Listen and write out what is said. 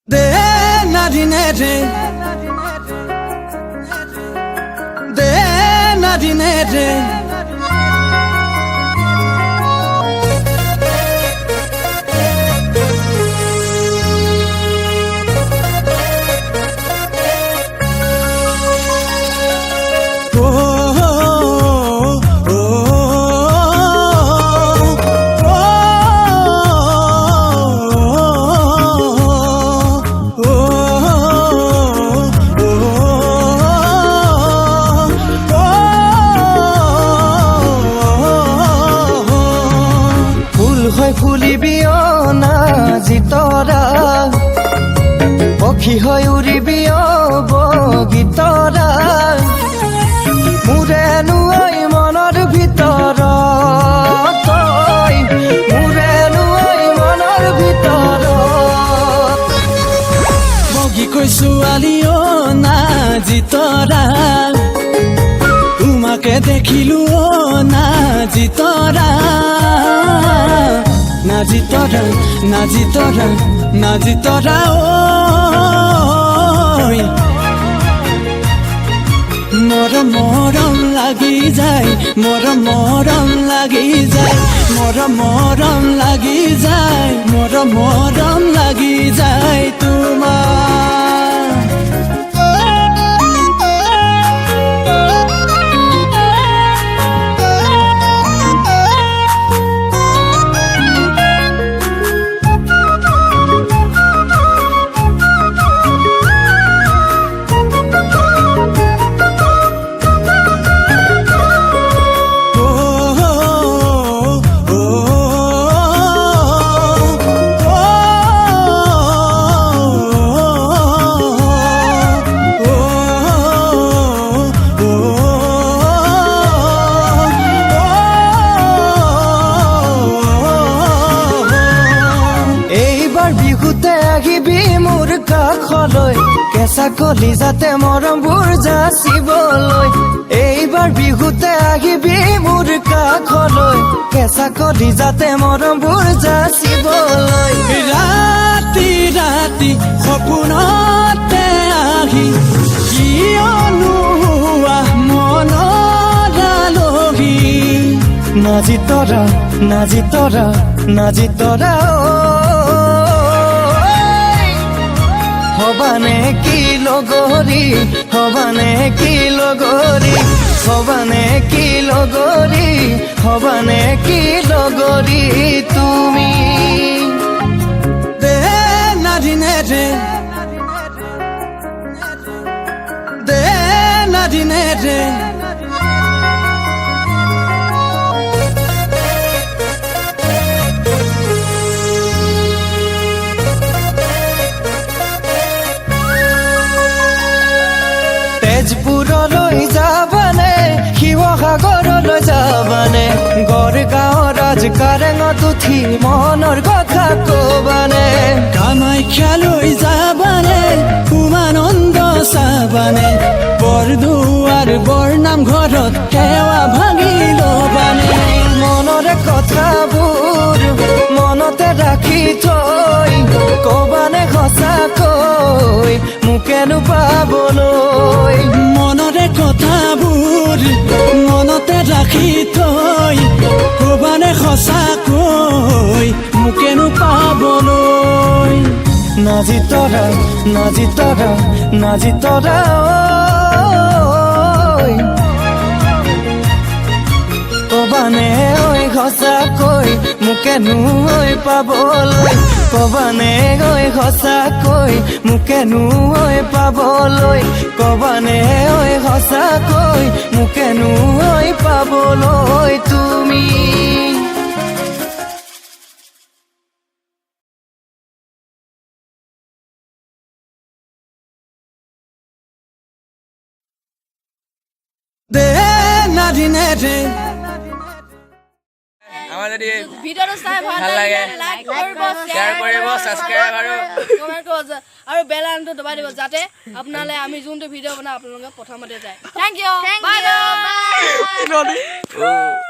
De nadinere De nadinere ফুলিবিও না জিতৰা পক্ষী হৈ উৰিবিও বগীতৰা মোৰে নুই মনৰ ভিতৰত মোৰে নুই মনৰ ভিতৰত বগী কৈছো আলিও না জিতৰা তোমাকে দেখিলো না জিতৰা নাজিতৰা নাজিতৰা নাজিতৰা ঐ মৰম লাগি যায় মৰম লাগি যায় মৰম লাগি যায় মৰম লাগি যায় তোমাৰ বিহুতে আহিবি মোৰ কাষলৈ কেঁচা কলিজাতে মৰমবোৰ যাচিবলৈ এইবাৰ বিহুতে আহিবি মোৰ কাষলৈ কেঁচা কলিজাতে মৰমবোৰ যাচিবলৈ ৰাতি ৰাতি সপোনতে আহি কিয়নো মনৰ আলহী নাজিতৰা নাজিতৰা নাজিতৰা হবানে কি লগৰী হবানে কি লগৰী হবানে কি লগৰী হবানে কি লগৰী তুমি De nadinere De nadinere তেজপুৰলৈ যাবানে শিৱসাগৰলৈ যাবানে গড়গাঁও ৰাজকাৰেঙত উঠি মনৰ কথা কবানে কামাখ্যালৈ যাবানে উমানন্দ চাবানে বৰদুৱাৰ বৰনাম ঘৰত সেৱা ভাঙি লবানে মনৰে কথাবোৰ মনতে ৰাখি থৈ কবানে সঁচাকৈ মোকেনো পাবলৈ মনৰে কথাবোৰ মনতে ৰাখি থৈ কবানে সঁচাকৈ মোকেনো পাবলৈ নাজিতৰা নাজিতৰা নাজিতৰা কবানে ঐ সঁচাকৈ মোকেনো ঐ পাবলৈ কবানে ঐ সঁচাকৈ মোকেনো ঐ পাবলৈ কবানে ঐ সঁচাকৈ মোকেনো ঐ পাবলৈ তুমি De nadinere আমাৰ যদি ভিডিঅ'টো চাই ভাল লাগে লাইক কৰিব শ্বেয়াৰ কৰিব ছাবস্ক্ৰাইব আৰু কমেণ্ট কৰিব আৰু বেল আইকনটো দবাই দিব যাতে আপোনালৈ আমি যোনটো ভিডিঅ' বনাওঁ আপোনালোকে প্ৰথমতে যায় থেংক ইউ বাই বাই